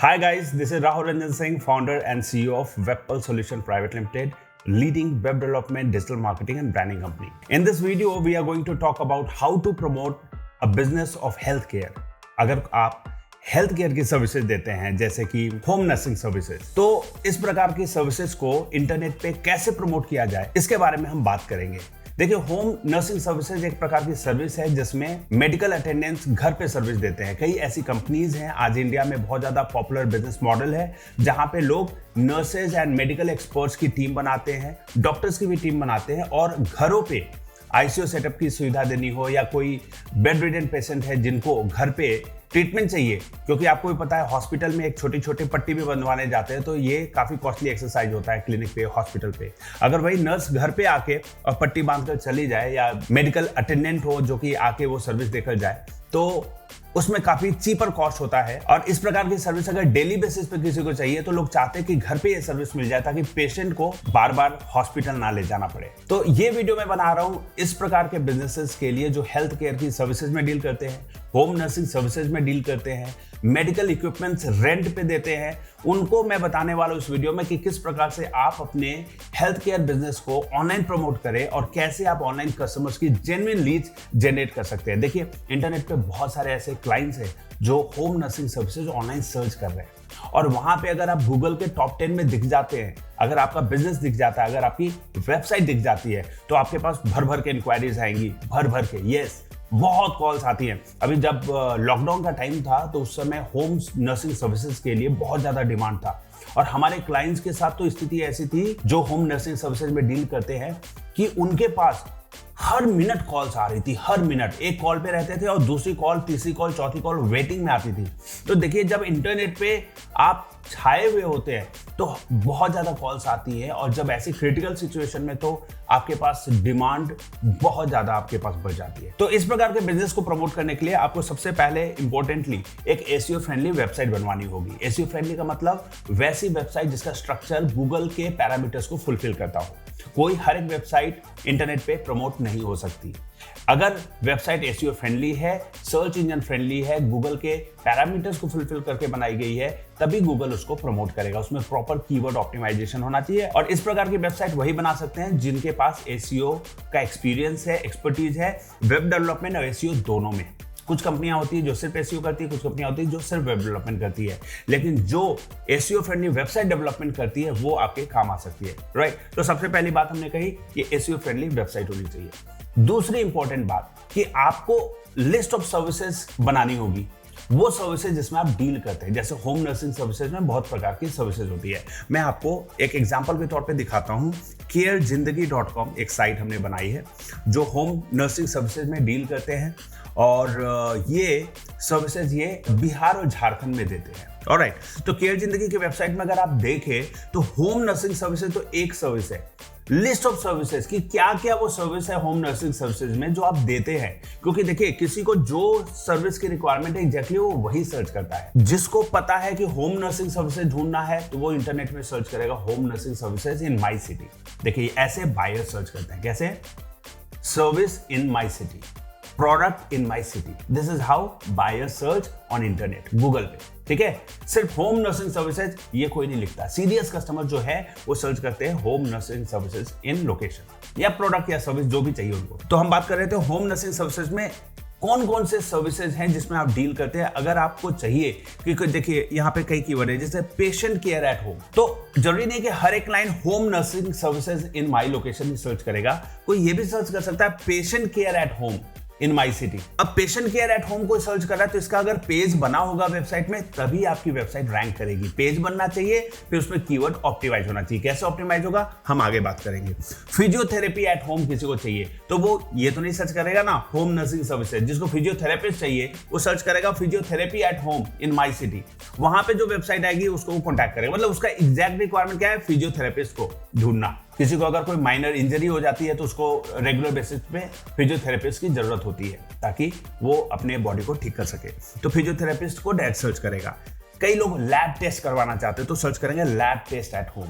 Hi guys, this is Rahul Ranjan Singh, founder and CEO of Webpulse Solution Private Limited, leading web development, digital marketing and branding company. In this video, we are going to talk about how to promote a business of healthcare. अगर आप health care की services देते हैं जैसे कि home nursing services, तो इस प्रकार की सर्विसेज को इंटरनेट पे कैसे प्रमोट किया जाए इसके बारे में हम बात करेंगे। देखिए, होम नर्सिंग सर्विसेज एक प्रकार की सर्विस है जिसमें मेडिकल अटेंडेंस घर पे सर्विस देते हैं। कई ऐसी कंपनीज हैं, आज इंडिया में बहुत ज्यादा पॉपुलर बिजनेस मॉडल है जहां पे लोग नर्सेज एंड मेडिकल एक्सपर्ट्स की टीम बनाते हैं, डॉक्टर्स की भी टीम बनाते हैं और घरों पे आईसीयू सेटअप की सुविधा देनी हो या कोई बेड रिडन पेशेंट है जिनको घर पे ट्रीटमेंट चाहिए, क्योंकि आपको भी पता है हॉस्पिटल में एक छोटी छोटी पट्टी भी बनवाने जाते हैं तो ये काफी कॉस्टली एक्सरसाइज होता है क्लिनिक पे, हॉस्पिटल पे। अगर वही नर्स घर पे आके और पट्टी बांधकर चली जाए या मेडिकल अटेंडेंट हो जो कि आके वो सर्विस देकर जाए, तो उसमें काफी चीपर कॉस्ट होता है। और इस प्रकार की सर्विस अगर डेली बेसिस पे किसी को चाहिए तो लोग चाहते हैं कि घर पे ये सर्विस मिल जाए ताकि पेशेंट को बार बार हॉस्पिटल ना ले जाना पड़े। तो ये वीडियो मैं बना रहा हूं इस प्रकार के बिजनेसेस के लिए जो हेल्थ केयर की सर्विसेज में डील करते हैं, होम नर्सिंग सर्विसेज में डील करते हैं, मेडिकल इक्विपमेंट्स रेंट पे देते हैं। उनको मैं बताने वाला हूं इस वीडियो में कि किस प्रकार से आप अपने हेल्थ केयर बिजनेस को ऑनलाइन प्रमोट करें और कैसे आप ऑनलाइन कस्टमर्स की जेन्युइन लीड्स जनरेट कर सकते हैं। देखिए, इंटरनेट पे बहुत सारे ऐसे क्लाइंट्स हैं जो home nursing services online search कर रहे हैं और वहां पे अगर आप गूगल के टॉप 10 में दिख जाते हैं, अगर आपका बिजनेस दिख जाता है, अगर आपकी वेबसाइट दिख जाती है, तो आपके पास भर भर के इंक्वायरीज आएंगी, भर भर के। यस, बहुत कॉल्स आती हैं। अभी जब लॉकडाउन का टाइम था तो उस समय होम नर्सिंग सर्विसेज के लिए बहुत ज्यादा डिमांड था और हमारे क्लाइंट्स के साथ तो स्थिति ऐसी थी जो होम नर्सिंग सर्विसेज में डील करते हैं कि उनके पास हर मिनट कॉल्स आ रही थी, हर मिनट एक कॉल पे रहते थे और दूसरी कॉल, तीसरी कॉल, चौथी कॉल वेटिंग में आती थी। तो देखिए, जब इंटरनेट पे आप छाए हुए होते हैं तो बहुत ज्यादा कॉल्स आती है और जब ऐसी क्रिटिकल सिचुएशन में तो आपके पास डिमांड बहुत ज्यादा आपके पास बढ़ जाती है। तो इस प्रकार के बिजनेस को प्रमोट करने के लिए आपको सबसे पहले इंपॉर्टेंटली एक एसईओ फ्रेंडली वेबसाइट बनवानी होगी। एसईओ फ्रेंडली का मतलब वैसी वेबसाइट जिसका स्ट्रक्चर गूगल के पैरामीटर्स को फुलफिल करता हो। कोई हर एक वेबसाइट इंटरनेट पे प्रमोट नहीं हो सकती। अगर वेबसाइट एसईओ फ्रेंडली है, सर्च इंजन फ्रेंडली है, गूगल के पैरामीटर्स को फुलफिल करके बनाई गई है, तभी गूगल उसको प्रमोट करेगा। उसमें प्रॉपर कीवर्ड ऑप्टिमाइजेशन होना चाहिए और इस प्रकार की वेबसाइट वही बना सकते हैं जिनके पास एसईओ का एक्सपीरियंस है, एक्सपर्टीज है, वेब डेवलपमेंट और एसईओ दोनों में। कुछ कंपनियां होती है जो सिर्फ एसईओ करती है, कुछ कंपनियां होती है जो सिर्फ वेब डेवलपमेंट करती है, लेकिन जो एसईओ फ्रेंडली वेबसाइट डेवलपमेंट करती है वो आपके काम आ सकती है, राइट। तो सबसे पहली बात हमने कही कि एसईओ फ्रेंडली वेबसाइट होनी चाहिए। दूसरी इंपॉर्टेंट बात कि आपको लिस्ट ऑफ सर्विसेज बनानी होगी, वो सर्विसेज जिसमें आप डील करते हैं। जैसे होम नर्सिंग सर्विसेज में बहुत प्रकार की सर्विसेज होती है। मैं आपको एक एग्जांपल के तौर पे दिखाता हूं। carezindagi.com एक साइट हमने बनाई है जो होम नर्सिंग सर्विसेज में डील करते हैं और ये सर्विसेज ये बिहार और झारखंड में देते हैं। ऑलराइट, तो केयर जिंदगी की वेबसाइट में अगर आप देखें तो होम नर्सिंग सर्विसेज तो एक सर्विस है, लिस्ट ऑफ सर्विसेज की क्या क्या वो सर्विस है होम नर्सिंग सर्विसेज में जो आप देते हैं। क्योंकि देखिए, किसी को जो सर्विस की रिक्वायरमेंट है एग्जैक्टली वो वही सर्च करता है। जिसको पता है कि होम नर्सिंग सर्विसेज ढूंढना है तो वो इंटरनेट में सर्च करेगा home nursing services in my city. देखिए, ऐसे बायर सर्च करते हैं, कैसे? Service in my city, product in my city. This is how buyer search on internet, Google पे। ठीक है, सिर्फ होम नर्सिंग सर्विसेज ये कोई नहीं लिखता। सीरियस कस्टमर जो है वो सर्च करते हैं होम नर्सिंग सर्विसेज इन लोकेशन या प्रोडक्ट या सर्विस जो भी चाहिए उनको। तो हम बात कर रहे थे होम नर्सिंग सर्विसेज में कौन कौन से सर्विसेज हैं जिसमें आप डील करते हैं। अगर आपको चाहिए, क्योंकि देखिए यहाँ पे कई कीवर्ड है जैसे पेशेंट केयर एट होम, तो जरूरी नहीं कि हर एक client home nursing services in my location he search करेगा। कोई ये भी सर्च कर सकता है patient care at home in my city. अब पेशेंट केयर एट होम को सर्च कर रहा है तो इसका अगर पेज बना होगा वेबसाइट में तभी आपकी वेबसाइट रैंक करेगी। पेज बनना चाहिए, फिर उसमें कीवर्ड ऑप्टिमाइज होना चाहिए। कैसे ऑप्टिमाइज होगा हम आगे बात करेंगे। फिजियोथेरेपी एट होम किसी को चाहिए तो वो ये तो नहीं सर्च करेगा ना होम नर्सिंग सर्विसेज। जिसको फिजियोथेरेपिस्ट चाहिए वो सर्च करेगा physiotherapy eight home in my city. वहां पे जो वेबसाइट आएगी उसको वो कॉन्टैक्ट करेगा। मतलब उसका एग्जैक्ट रिक्वायरमेंट क्या है? फिजियोथेरेपिस्ट को ढूंढना। किसी को अगर कोई माइनर इंजरी हो जाती है तो उसको रेगुलर बेसिस पे फिजियोथेरेपिस्ट की जरूरत होती है ताकि वो अपने बॉडी को ठीक कर सके, तो फिजियोथेरेपिस्ट को डायरेक्ट सर्च करेगा। कई लोग लैब टेस्ट करवाना चाहते हैं तो सर्च करेंगे लैब टेस्ट एट होम।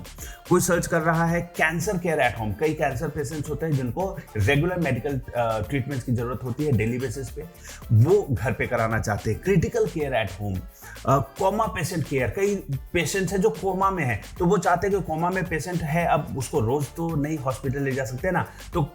कोई सर्च कर रहा है कैंसर केयर एट होम, कई कैंसर पेशेंट्स होते हैं जिनको रेगुलर मेडिकल ट्रीटमेंट्स की जरूरत होती है डेली बेसिस पे, वो घर पे कराना चाहते हैं। Critical care at home, coma patient care, कई पेशेंट्स हैं जो कोमा में है तो वो चाहते हैं कि कोमा में पेशेंट है, अब उसको रोज तो नहीं हॉस्पिटल ले जा सकते ना, तो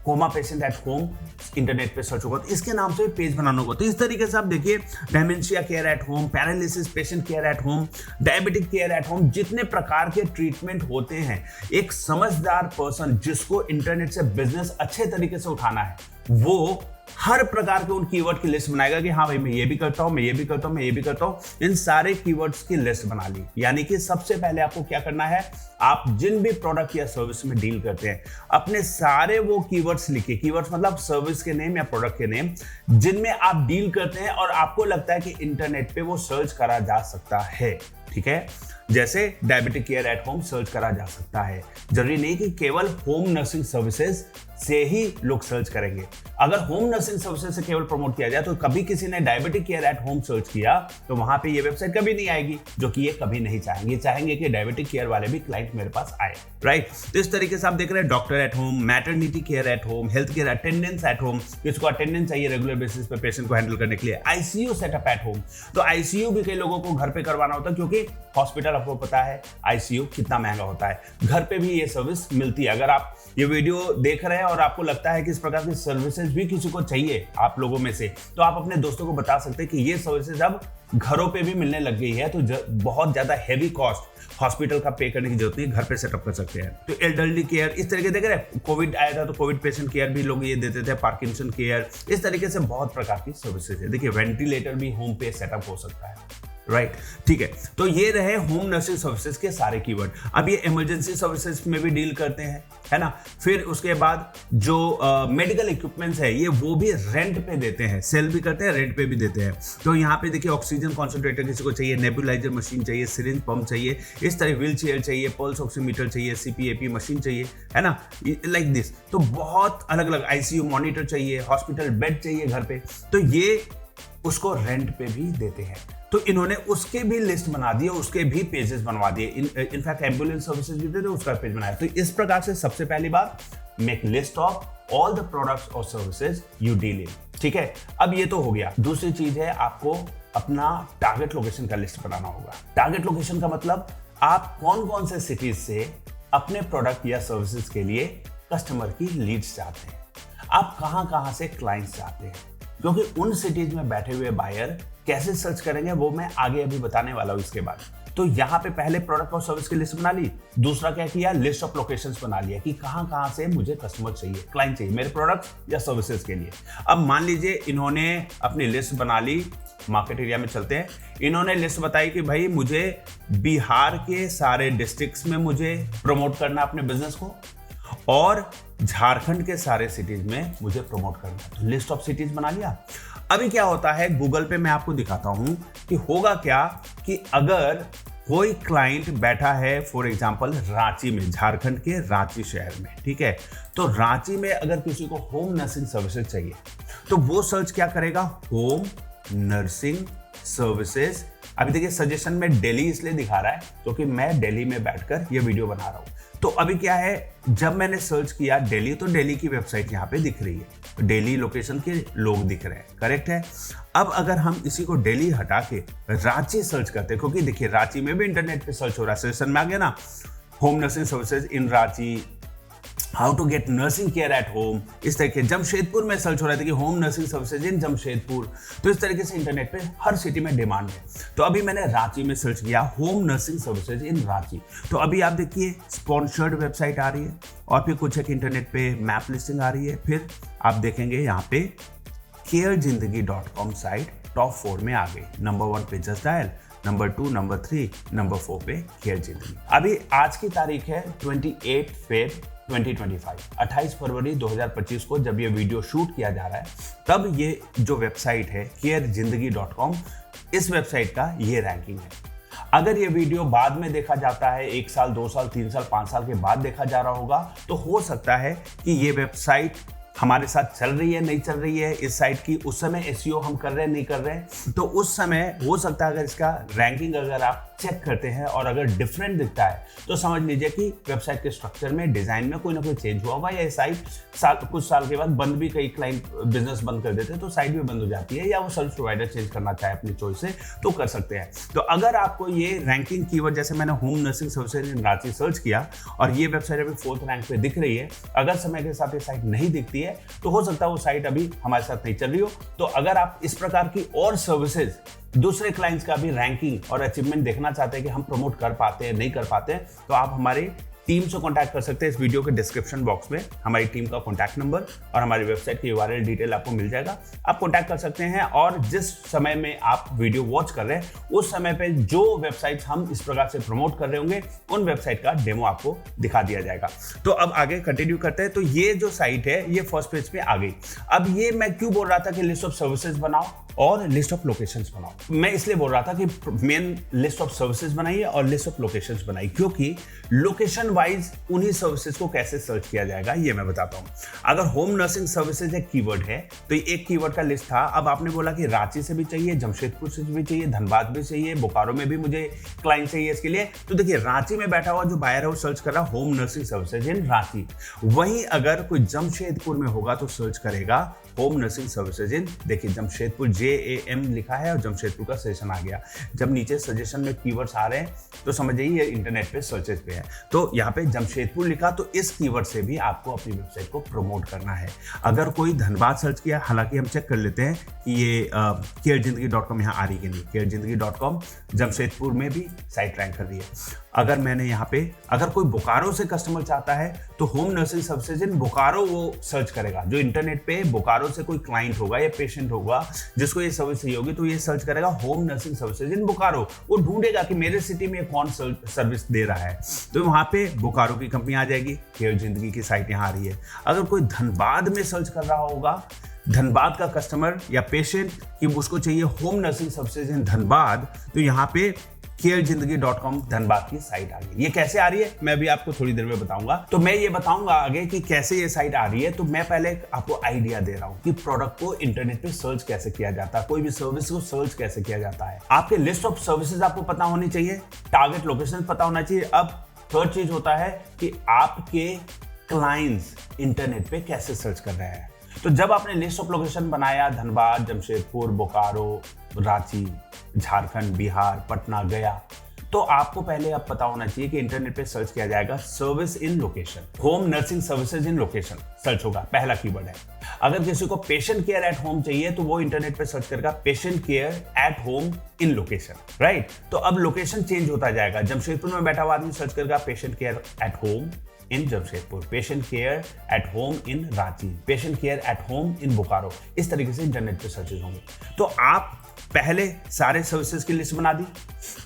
coma patient at home internet पे सर्च होगा तो इसके नाम से पेज बनाना होगा। तो इस तरीके से आप देखिए dementia care at home, paralysis patient care at home, diabetic care at home, जितने प्रकार के ट्रीटमेंट होते हैं, एक समझदार पर्सन जिसको इंटरनेट से बिजनेस अच्छे तरीके से उठाना है वो हर प्रकार के उन कीवर्ड की लिस्ट बनाएगा कि हाँ भाई मैं ये भी करता हूं, मैं ये भी करता हूं, मैं ये भी करता हूं। इन सारे कीवर्ड्स की लिस्ट बना ली। यानी कि सबसे पहले आपको क्या करना है, आप जिन भी प्रोडक्ट या सर्विस में डील करते हैं अपने सारे वो कीवर्ड्स लिखिए। कीवर्ड्स मतलब सर्विस के नेम या प्रोडक्ट के नेम जिनमें आप डील करते हैं और आपको लगता है कि इंटरनेट पे वो सर्च करा जा सकता है। ठीक है, जैसे diabetic care at home search करा जा सकता है। जरूरी नहीं कि केवल होम नर्सिंग सर्विसेज से ही लोग सर्च करेंगे। अगर होम नर्सिंग सर्विसेज से केवल प्रमोट किया जाए तो कभी किसी ने diabetic care at home search किया तो वहां पे ये वेबसाइट कभी नहीं आएगी, जो कि ये कभी नहीं चाहेंगे। चाहेंगे कि डायबिटिक केयर वाले भी क्लाइंट मेरे पास आए, राइट। तो इस तरीके से आप देख रहे हैं doctor at home, maternity care at home, health care attendance at home, किसको अटेंडेंस चाहिए रेगुलर बेसिस पे पेशेंट को हैंडल करने के लिए, आईसीयू सेटअप एट होम। तो आईसीयू भी कई लोगों को घर पे करवाना होता है क्योंकि हॉस्पिटल आपको पता है आईसीयू कितना महंगा होता है, घर पे भी ये सर्विस मिलती है। अगर आप ये वीडियो देख रहे हैं और आपको लगता है कि इस प्रकार की सर्विसेज भी किसी को चाहिए आप लोगों में से, तो आप अपने दोस्तों को बता सकते हैं कि ये सर्विसेज अब घरों पे भी मिलने लग गई है। तो बहुत ज्यादा हैवी कॉस्ट हॉस्पिटल का पे करने की जरूरत नहीं, घर पे सेटअप कर सकते हैं। तो एल्डरली केयर, इस तरीके देख रहे हैं, कोविड आया था तो कोविड पेशेंट केयर भी लोग ये देते थे, पार्किंसन केयर, इस तरीके से बहुत प्रकार की सर्विसेज है। देखिए वेंटिलेटर भी होम पे सेटअप हो सकता है, राइट। ठीक है, तो ये रहे होम नर्सिंग सर्विसेज के सारे कीवर्ड। अब ये इमरजेंसी सर्विसेज में भी डील करते हैं, है ना। फिर उसके बाद जो मेडिकल इक्विपमेंट्स है ये वो भी रेंट पे देते हैं, सेल भी करते हैं, रेंट पे भी देते हैं। तो यहाँ पे देखिए ऑक्सीजन कॉन्सेंट्रेटर किसी को चाहिए, नेबुलाइजर मशीन चाहिए, सिरिंज पंप चाहिए, इस तरह व्हील चेयर चाहिए, पल्स ऑक्सीमीटर चाहिए, सीपीएपी मशीन चाहिए, है ना, लाइक दिस। तो बहुत अलग अलग, आईसीयू मॉनिटर चाहिए, हॉस्पिटल बेड चाहिए घर पे, तो ये उसको रेंट पे भी देते हैं। तो इन्होंने उसके भी लिस्ट बना दिए, उसके भी पेजेस बनवा दिए। इनफैक्ट एम्बुलेंस सर्विसेज भी देते, उसका पेज बनाया। तो इस प्रकार से सबसे पहली बात, make list of all the products और सर्विसेज यू डील इन। ठीक है, अब ये तो हो गया। दूसरी चीज है आपको अपना टारगेट लोकेशन का लिस्ट बनाना होगा। टारगेट लोकेशन का मतलब आप कौन कौन से सिटीज से अपने प्रोडक्ट या सर्विसेज के लिए कस्टमर की लीड्स चाहते हैं, आप कहां कहां से क्लाइंट्स चाहते हैं, क्योंकि उन सिटीज में बैठे हुए बायर कैसे सर्च करेंगे वो मैं आगे अभी बताने वाला हूं इसके बाद। तो यहां पे पहले प्रोडक्ट और सर्विस की लिस्ट बना ली। दूसरा क्या किया, लिस्ट ऑफ लोकेशंस बना लिया कि कहां कहां से मुझे कस्टमर चाहिए, क्लाइंट चाहिए मेरे प्रोडक्ट्स या सर्विसेज के लिए। अब मान लीजिए इन्होंने अपनी लिस्ट बना ली, मार्केट एरिया में चलते हैं। इन्होंने लिस्ट बताई कि भाई मुझे बिहार के सारे डिस्ट्रिक्ट्स में मुझे प्रमोट करना अपने बिजनेस को और झारखंड के सारे सिटीज में मुझे प्रमोट करना है। तो लिस्ट ऑफ सिटीज बना लिया। अभी क्या होता है, गूगल पे मैं आपको दिखाता हूं कि होगा क्या कि अगर कोई क्लाइंट बैठा है फॉर एग्जांपल रांची में, झारखंड के रांची शहर में, ठीक है, तो रांची में अगर किसी को होम नर्सिंग सर्विसेज चाहिए तो वो सर्च क्या करेगा, होम नर्सिंग सर्विसेज। अभी देखिए सजेशन में दिल्ली इसलिए दिखा रहा है क्योंकि मैं दिल्ली में बैठकर ये वीडियो बना रहा हूं। तो अभी क्या है, जब मैंने सर्च किया दिल्ली तो दिल्ली की वेबसाइट यहाँ पे दिख रही है, दिल्ली लोकेशन के लोग दिख रहे हैं, करेक्ट है। अब अगर हम इसी को दिल्ली हटा के रांची सर्च करते हैं, क्योंकि देखिए रांची में भी इंटरनेट पे सर्च हो रहा है, सजेशन में आ गया ना, home nursing services in Ranchi, how to get nursing care at home, इस तरीके। जमशेदपुर में सर्च हो रहा था कि home nursing services in Jamshedpur. तो इस तरीके से इंटरनेट पे हर सिटी में डिमांड है। तो अभी मैंने रांची में सर्च किया home nursing services in Ranchi. तो अभी आप देखिए स्पॉन्सर्ड वेबसाइट आ रही है और फिर कुछ एक इंटरनेट पे मैप लिस्टिंग आ रही है। फिर आप देखेंगे यहाँ पे carezindagi.com साइट टॉप 4 में आ गई। नंबर 1 पे just dial, number 2, number 3, number 4 पे केयर जिंदगी। अभी आज की तारीख है 28 फेब 2025, 28 फरवरी 2025 को जब ये वीडियो शूट किया जा रहा है, तब ये जो वेबसाइट है carezindagi.com, इस वेबसाइट का ये रैंकिंग है। अगर ये वीडियो बाद में देखा जाता है, 1 साल, 2 साल, 3 साल, 5 साल के बाद देखा जा रहा होगा, तो हो सकता है कि ये वेबसाइट हमारे साथ चल रही है नहीं चल रही है इस साइट की, उस समय एसईओ हम कर रहे हैं नहीं कर रहे हैं, तो उस समय हो सकता है अगर इसका रैंकिंग अगर आप चेक करते हैं और अगर डिफरेंट दिखता है तो समझ लीजिए कि वेबसाइट के स्ट्रक्चर में, डिजाइन में कोई ना कोई चेंज हुआ होगा, या साइट कुछ साल के बाद बंद भी, कई क्लाइंट बिजनेस बंद कर देते हैं तो साइट भी बंद हो जाती है, या वो सर्विस प्रोवाइडर चेंज करना चाहे अपनी चॉइस से तो कर सकते हैं। तो अगर आपको ये रैंकिंग कीवर्ड, जैसे मैंने home nursing services in Ranchi search किया और ये वेबसाइट अभी 4th रैंक पे दिख रही है, अगर समय के साथ ये साइट नहीं दिखती है तो हो सकता है वो साइट अभी हमारे साथ नहीं चल रही हो। तो अगर आप इस प्रकार की और सर्विसेज दूसरे क्लाइंट्स का भी रैंकिंग और अचीवमेंट देखना चाहते हैं कि हम प्रमोट कर पाते हैं नहीं कर पाते हैं, तो आप हमारी टीम से कांटेक्ट कर सकते हैं। इस वीडियो के डिस्क्रिप्शन बॉक्स में हमारी टीम का कांटेक्ट नंबर और हमारी वेबसाइट की यूआरएल डिटेल आपको मिल जाएगा, आप कांटेक्ट कर सकते हैं। और जिस समय में आप वीडियो वॉच कर रहे हैं उस समय पे जो वेबसाइट्स हम इस प्रकार से प्रमोट कर रहे होंगे उन वेबसाइट का डेमो आपको दिखा दिया जाएगा। तो अब आगे कंटिन्यू करते हैं। तो ये जो साइट है ये फर्स्ट पेज पे आ गई। अब ये मैं क्यों बोल रहा था कि लिस्ट ऑफ सर्विसेज बनाओ और लिस्ट ऑफ लोकेशंस बनाओ, मैं इसलिए बोल रहा था कि मेन लिस्ट ऑफ सर्विसेज बनाइए और लिस्ट ऑफ लोकेशंस बनाइए, क्योंकि लोकेशन वाइज उन्हीं सर्विसेज को कैसे सर्च किया जाएगा ये मैं बताता हूं। अगर होम नर्सिंग सर्विसेज एक कीवर्ड है तो एक कीवर्ड का लिस्ट था। अब आपने बोला कि रांची से भी चाहिए, जमशेदपुर से भी चाहिए, धनबाद भी चाहिए, बोकारो में भी मुझे क्लाइंट चाहिए इसके लिए। तो देखिए रांची में बैठा हुआ जो बायर है वो सर्च कर रहा है home nursing services in Ranchi. वहीं अगर कोई जमशेदपुर में होगा तो सर्च करेगा होम नर्सिंग सर्विसेज इन, देखिए जमशेदपुर JAM लिखा है और जमशेदपुर का सजेशन आ गया। जब नीचे सजेशन में कीवर्ड्स आ रहे हैं तो समझिए ये इंटरनेट पे सर्चेज पे है। तो यहाँ पे जमशेदपुर लिखा तो इस कीवर्ड से भी आपको अपनी वेबसाइट को प्रमोट करना है। अगर कोई धनबाद सर्च किया, हालांकि हम चेक कर लेते हैं कि ये carezindagi.com यहाँ आ रही कि नहीं। carezindagi.com जमशेदपुर में भी साइट रैंक कर रही है। अगर मैंने यहाँ पे, अगर कोई बोकारो से कस्टमर चाहता है तो होम नर्सिंग सर्विसेज इन बोकारो वो सर्च करेगा। जो इंटरनेट पे बोकारो से कोई क्लाइंट होगा या पेशेंट होगा जिसको ये सर्विस चाहिए होगी तो ये सर्च करेगा होम नर्सिंग सर्विसेज इन बोकारो। वो ढूंढेगा कि मेरे सिटी में कौन सर्विस दे रहा है, तो वहां पे बोकारो की कंपनी आ जाएगी। केयर जिंदगी की साइट यहाँ आ रही है। अगर कोई धनबाद में सर्च कर रहा होगा, धनबाद का कस्टमर या पेशेंट कि उसको चाहिए होम नर्सिंग सर्विसेज इन धनबाद, तो यहाँ पे carezindagi.com धनबाद की साइट आ गई। ये कैसे आ रही है मैं भी आपको थोड़ी देर में बताऊंगा। तो मैं ये बताऊंगा आगे कि कैसे ये साइट आ रही है। तो मैं पहले आपको आइडिया दे रहा हूं कि प्रोडक्ट को इंटरनेट पे सर्च कैसे किया जाता है, कोई भी सर्विस को सर्च कैसे किया जाता है। आपके लिस्ट ऑफ सर्विसेज आपको पता होनी चाहिए, टारगेट लोकेशन पता होना चाहिए। अब थर्ड चीज होता है कि आपके क्लाइंट्स इंटरनेट पे कैसे सर्च कर रहे हैं। तो जब आपने लिस्ट ऑफ लोकेशन बनाया, धनबाद, जमशेदपुर, बोकारो, रांची, झारखंड, बिहार, पटना, गया, तो आपको पहले अब पता होना चाहिए कि इंटरनेट पे सर्च किया जाएगा service in location, home nursing services in location search होगा, पहला कीवर्ड है। अगर किसी को पेशेंट केयर एट होम चाहिए तो वो इंटरनेट पे सर्च करेगा patient care at home in location, right. तो अब लोकेशन चेंज होता जाएगा। जमशेदपुर में बैठा हुआ आदमी सर्च करेगा patient care at home in Jamshedpur, patient care at home in Ranchi, patient care at home इन बोकारो। इस तरीके से इंटरनेट पे सर्चेज होंगे। तो आप पहले सारे सर्विसेज की लिस्ट बना दी।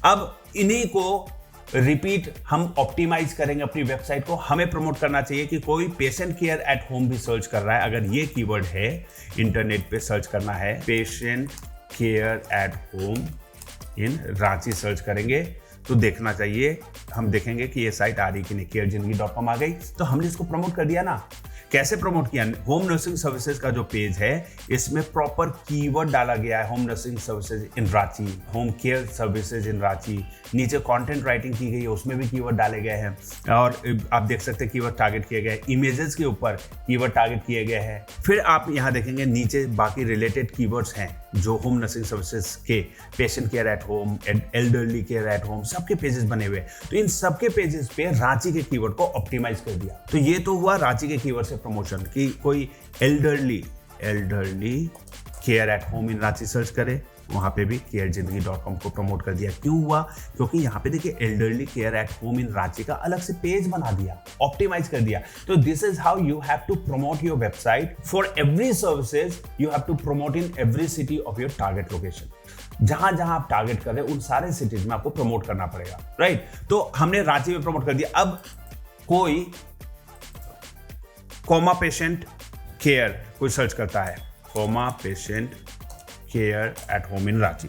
अब इन्हीं को रिपीट हम ऑप्टिमाइज करेंगे अपनी वेबसाइट को। हमें प्रमोट करना चाहिए कि कोई पेशेंट केयर एट होम भी सर्च कर रहा है। अगर ये कीवर्ड है इंटरनेट पे सर्च करना है patient care at home in Ranchi search करेंगे तो देखना चाहिए, हम देखेंगे कि ये साइट आ रही कि नहीं। carezindagi.com आ गई तो हमने इसको प्रमोट कर दिया ना। कैसे प्रमोट किया? होम नर्सिंग सर्विसेज का जो पेज है इसमें प्रॉपर कीवर्ड डाला गया है, home nursing services in Ranchi, home care services in Ranchi. नीचे कंटेंट राइटिंग की गई है, उसमें भी कीवर्ड डाले गए हैं और आप देख सकते हैं कीवर्ड टारगेट किए गए। इमेजेस के ऊपर कीवर्ड टारगेट किए गए हैं। फिर आप यहाँ देखेंगे नीचे बाकी रिलेटेड कीवर्ड्स हैं जो होम नर्सिंग सर्विसेज के, patient care at home, elderly care at home, सबके पेजेस बने हुए। तो इन सबके पेजेस पे रांची के कीवर्ड को ऑप्टिमाइज कर दिया। तो ये तो हुआ रांची के कीवर्ड से प्रमोशन कि कोई elderly care at home in Ranchi search करे, वहां पे भी carezindagi.com को प्रमोट कर दिया। क्यों हुआ? क्योंकि यहाँ पे देखिए elderly care at home in Ranchi का अलग से पेज बना दिया, ऑप्टिमाइज कर दिया। तो this is how you have to promote your website. For every services you have to promote in every city of your target location. जहां जहां आप टारगेट कर रहे हैं उन सारे सिटीज में आपको प्रमोट करना पड़ेगा, राइट। तो हमने रांची में प्रमोट कर दिया। अब कोई कोमा पेशेंट केयर कोई सर्च करता है, coma patient care at home in Ranchi,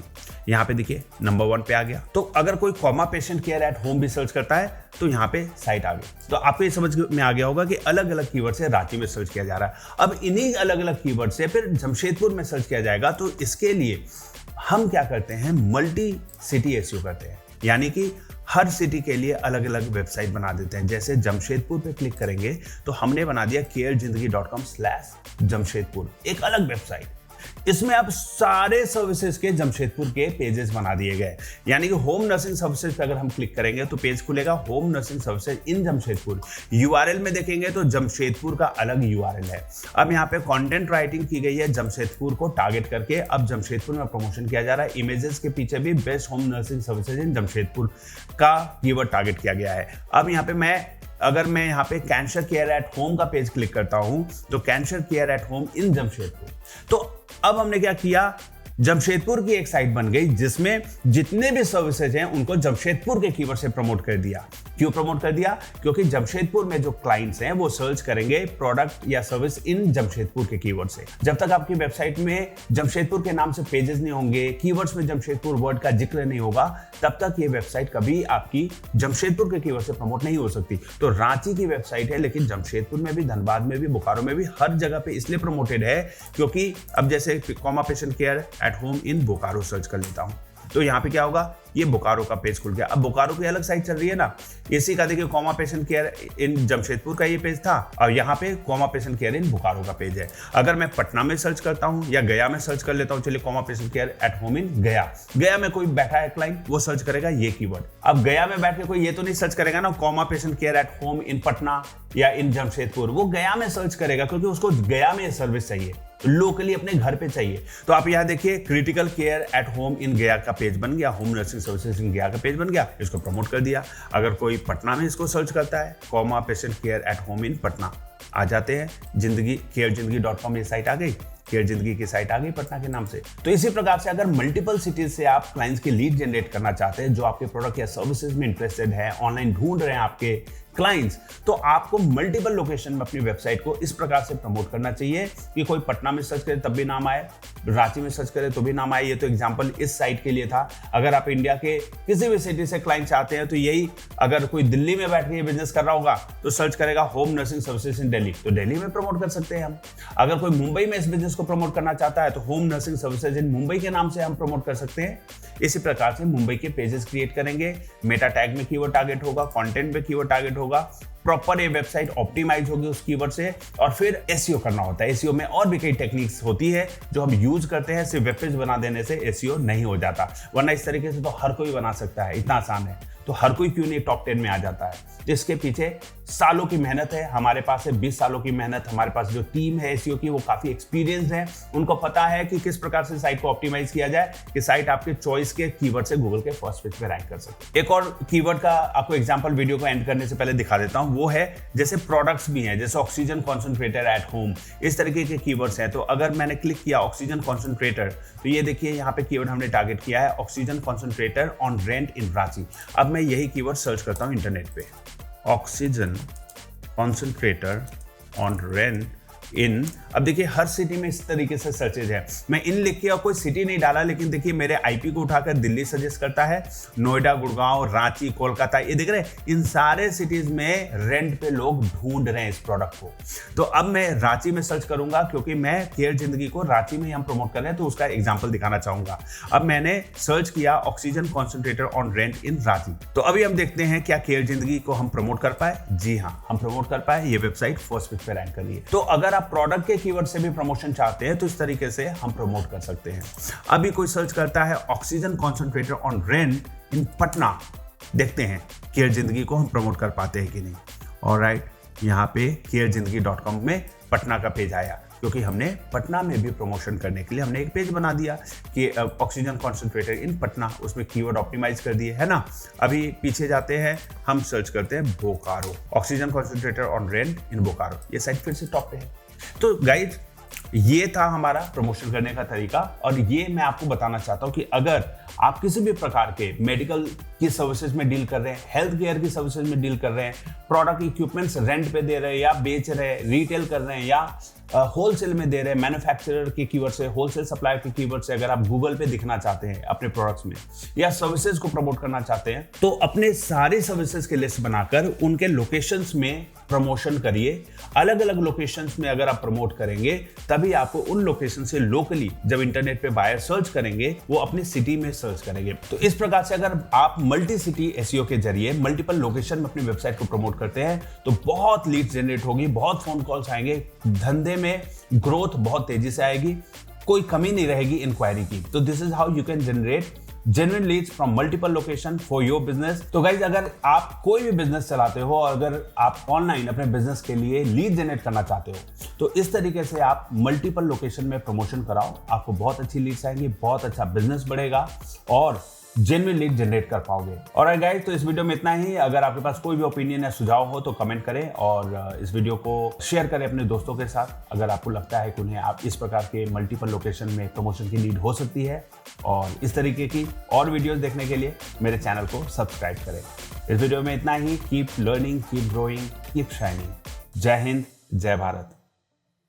यहाँ पे देखिए नंबर 1 पे आ गया। तो अगर कोई comma patient care at home भी सर्च करता है तो यहाँ पे साइट आ गई। तो आपको ये समझ में आ गया होगा कि अलग अलग कीवर्ड से रांची में सर्च किया जा रहा है। अब इन्हीं अलग अलग कीवर्ड से फिर जमशेदपुर में सर्च किया जाएगा। तो इसके लिए हम क्या करते हैं, मल्टी सिटी एसईओ करते हैं, यानी कि हर सिटी के लिए अलग अलग वेबसाइट बना देते हैं। जैसे जमशेदपुर पे क्लिक करेंगे तो हमने बना दिया carezindagi.com/जमशेदपुर, एक अलग वेबसाइट। इसमें अब सारे सर्विसेज के जमशेदपुर के पेजेस बना दिए गए, यानी कि होम नर्सिंग सर्विसेज पे अगर हम क्लिक करेंगे तो पेज खुलेगा home nursing services in Jamshedpur. URL में देखेंगे तो जमशेदपुर का अलग यूआरएल है। अब यहाँ पे कंटेंट राइटिंग की गई है जमशेदपुर को टारगेट करके। अब जमशेदपुर में प्रमोशन किया जा रहा है। इमेजेस के पीछे भी best home nursing services in Jamshedpur का कीवर्ड टारगेट किया गया है। अब यहाँ पे अगर मैं यहाँ पे कैंसर केयर एट होम का पेज क्लिक करता हूं तो कैंसर केयर एट होम इन जमशेदपुर। तो अब हमने क्या किया, जमशेदपुर की एक साइट बन गई जिसमें जितने भी सर्विसेज हैं उनको जमशेदपुर के कीवर्ड से प्रमोट कर दिया। क्यों प्रमोट कर दिया? क्योंकि जमशेदपुर में जो क्लाइंट्स हैं वो सर्च करेंगे प्रोडक्ट या सर्विस इन जमशेदपुर के कीवर्ड से। जब तक आपकी वेबसाइट में जमशेदपुर के नाम से पेजेस नहीं होंगे, कीवर्ड्स में जमशेदपुर वर्ड का जिक्र नहीं होगा, तब तक ये वेबसाइट कभी आपकी जमशेदपुर के कीवर्ड से प्रमोट नहीं हो सकती। तो रांची की वेबसाइट है, लेकिन जमशेदपुर में भी, धनबाद में भी, बोकारो में भी, हर जगह पे इसलिए प्रमोटेड है क्योंकि अब जैसे comma patient care at home in Bokaro search कर लेता हूं तो यहाँ पे क्या होगा, ये बोकारो का पेज खुल गया। अब बोकारो की अलग साइट चल रही है ना, इसी का देखिए कॉमा पेशेंट केयर इन जमशेदपुर का ये पेज था और यहाँ पे कॉमा पेशेंट केयर इन बोकारो का पेज है। अगर मैं पटना में सर्च करता हूँ या गया में सर्च कर लेता हूँ, चलिए comma patient care at home इन गया में कोई बैठा है क्लाइंट, वो सर्च करेगा ये कीवर्ड। अब गया में बैठ के कोई ये तो नहीं सर्च करेगा ना comma patient care at home in Patna या इन जमशेदपुर, वो गया में सर्च करेगा क्योंकि उसको गया में सर्विस चाहिए, लोकली अपने घर पे चाहिए। तो आप यहाँ देखिए क्रिटिकल केयर एट होम इन गया का पेज बन गया, होम नर्सिंग सर्विसेज इन गया का पेज बन गया, इसको प्रमोट कर दिया। अगर कोई पटना में इसको सर्च करता है comma patient care at home in Patna, आ जाते हैं carezindagi.com, ये साइट आ गई, केयर जिंदगी की साइट आ गई पटना के नाम से। तो इसी प्रकार से अगर मल्टीपल सिटीज से आप क्लाइंट्स की लीड जनरेट करना चाहते हैं जो आपके प्रोडक्ट या सर्विसेज में इंटरेस्टेड है, ऑनलाइन ढूंढ रहे हैं आपके क्लाइंट्स, तो आपको मल्टीपल लोकेशन में अपनी वेबसाइट को इस प्रकार से प्रमोट करना चाहिए कि कोई पटना में सर्च करे तब भी नाम आए, रांची में सर्च करे तो भी नाम आए। ये तो एग्जांपल इस साइट के लिए था। अगर आप इंडिया के किसी भी सिटी से क्लाइंट चाहते हैं तो यही, अगर कोई दिल्ली में बैठ के बिजनेस कर रहा होगा तो सर्च करेगा होम नर्सिंग सर्विसेज इन दिल्ली, तो दिल्ली में प्रमोट कर सकते हैं हम। अगर कोई मुंबई में इस बिजनेस को प्रमोट करना चाहता है तो होम नर्सिंग सर्विसेज इन मुंबई के नाम से हम प्रमोट कर सकते हैं। इसी प्रकार से मुंबई के पेजेस क्रिएट करेंगे, मेटा टैग में कीवर्ड टारगेट होगा, कंटेंट में कीवर्ड टारगेट होगा, प्रॉपर ये वेबसाइट ऑप्टिमाइज होगी उस कीवर्ड से, और फिर एसईओ करना होता है। एसईओ में और भी कई टेक्निक्स होती है जो हम यूज करते हैं, सिर्फ वेब पेज बना देने से एसईओ नहीं हो जाता, वरना इस तरीके से तो हर कोई बना सकता है, इतना आसान है। तो हर कोई क्यों नहीं टॉप 10 में आ जाता है? इसके पीछे सालों की मेहनत है, हमारे पास है 20 सालों की मेहनत। हमारे पास जो टीम है एसईओ की वो काफी एक्सपीरियंस है, उनको पता है कि किस प्रकार से साइट को ऑप्टिमाइज किया जाए कि साइट आपके चॉइस के कीवर्ड से गूगल के फर्स्ट पेज पे रैंक कर सके। एक और कीवर्ड का आपको एग्जांपल वीडियो को एंड करने से पहले दिखा देता हूं, वो है जैसे प्रोडक्ट्स भी हैं, जैसे ऑक्सीजन कॉन्सेंट्रेटर एट होम, इस तरीके के कीवर्ड्स हैं। तो अगर मैंने क्लिक किया ऑक्सीजन कॉन्सेंट्रेटर, तो ये देखिए यहाँ पे कीवर्ड हमने टारगेट किया है ऑक्सीजन कॉन्सेंट्रेटर ऑन रेंट इन रांची। अब मैं यही कीवर्ड सर्च करता हूँ इंटरनेट पे, ऑक्सीजन कॉन्सेंट्रेटर ऑन रेंट इन। अब देखिए हर सिटी में इस तरीके से सर्चेज है। मैं इन लिख के और कोई सिटी नहीं डाला, लेकिन देखिए मेरे आईपी को उठाकर दिल्ली सजेस्ट करता है, नोएडा, गुड़गांव, रांची, कोलकाता, ये देख रहे हैं, इन सारे सिटीज में रेंट पे लोग ढूंढ रहे हैं इस प्रोडक्ट को। तो अब मैं रांची में सर्च करूंगा क्योंकि मैं केयर जिंदगी को रांची में हम प्रमोट कर रहे हैं, तो उसका एग्जाम्पल दिखाना चाहूंगा। अब मैंने सर्च किया ऑक्सीजन कॉन्सेंट्रेटर ऑन रेंट इन रांची। तो अभी हम देखते हैं क्या केयर जिंदगी को हम प्रमोट कर पाए। जी हाँ, हम प्रमोट कर पाए, ये वेबसाइट फर्स्ट पेज पे रैंक कर रही है। तो अगर आप प्रोडक्ट के कीवर्ड से भी प्रमोशन चाहते हैं तो इस तरीके से हम प्रमोट कर सकते हैं। अभी कोई सर्च करता है ऑक्सीजन कॉन्सेंट्रेटर ऑन रेंट इन पटना, देखते हैं केयर जिंदगी को हम प्रमोट कर पाते हैं कि नहीं। ऑलराइट, यहाँ पे carezindagi.com में पटना का पेज आया क्योंकि हमने पटना में भी प्रमोशन करने के लिए हमने एक पेज बना दिया कि ऑक्सीजन कॉन्सेंट्रेटर इन पटना, उसमें कीवर्ड ऑप्टिमाइज कर दिए, है ना। अभी पीछे जाते हैं, हम सर्च करते हैं Bokaro, oxygen concentrator on rent in Bokaro, ये साइट फिर से टॉप पे है। तो गाइज ये था हमारा प्रमोशन करने का तरीका, और ये मैं आपको बताना चाहता हूं कि अगर आप किसी भी प्रकार के मेडिकल की सर्विसेज में डील कर रहे हैं, हेल्थ केयर की सर्विसेज में डील कर रहे हैं, प्रोडक्ट इक्विपमेंट्स रेंट पे दे रहे हैं या बेच रहे हैं, रिटेल कर रहे हैं, या होलसेल में दे रहे हैं, मैन्युफैक्चरर के कीवर्ड से, होलसेल सप्लायर के कीवर्ड से अगर आप गूगल पे दिखना चाहते हैं अपने प्रोडक्ट्स में या सर्विसेज को प्रमोट करना चाहते हैं, तो अपने सारे सर्विसेज की लिस्ट बनाकर उनके लोकेशंस में प्रमोशन करिए। अलग अलग लोकेशंस में अगर आप प्रमोट करेंगे तभी आपको उन लोकेशन से लोकली जब इंटरनेट पे बायर सर्च करेंगे वो अपने सिटी में सर्च करेंगे। तो इस प्रकार से अगर आप मल्टी सिटी एसईओ के जरिए मल्टीपल लोकेशन में अपनी वेबसाइट को प्रमोट करते हैं तो बहुत लीड जनरेट होगी, बहुत फोन कॉल्स आएंगे, धंधे में ग्रोथ बहुत तेजी से आएगी, कोई कमी नहीं रहेगी इंक्वायरी की। तो this is how you can generate genuine leads from multiple location for your business। तो गाइज अगर आप कोई भी बिजनेस चलाते हो और अगर आप ऑनलाइन अपने बिजनेस के लिए लीड जनरेट करना चाहते हो तो इस तरीके से आप मल्टीपल लोकेशन में प्रमोशन कराओ, आपको बहुत अच्छी लीड्स आएंगी, बहुत अच्छा बिजनेस बढ़ेगा और जेन्युइन लीड जनरेट कर पाओगे। और गाइस तो इस वीडियो में इतना ही। अगर आपके पास कोई भी ओपिनियन या सुझाव हो तो कमेंट करें और इस वीडियो को शेयर करें अपने दोस्तों के साथ अगर आपको लगता है कि उन्हें आप इस प्रकार के मल्टीपल लोकेशन में प्रमोशन की लीड हो सकती है। और इस तरीके की और वीडियोस देखने के लिए मेरे चैनल को सब्सक्राइब करें। इस वीडियो में इतना ही। Keep learning, keep growing, keep shining. जय हिंद, जय भारत।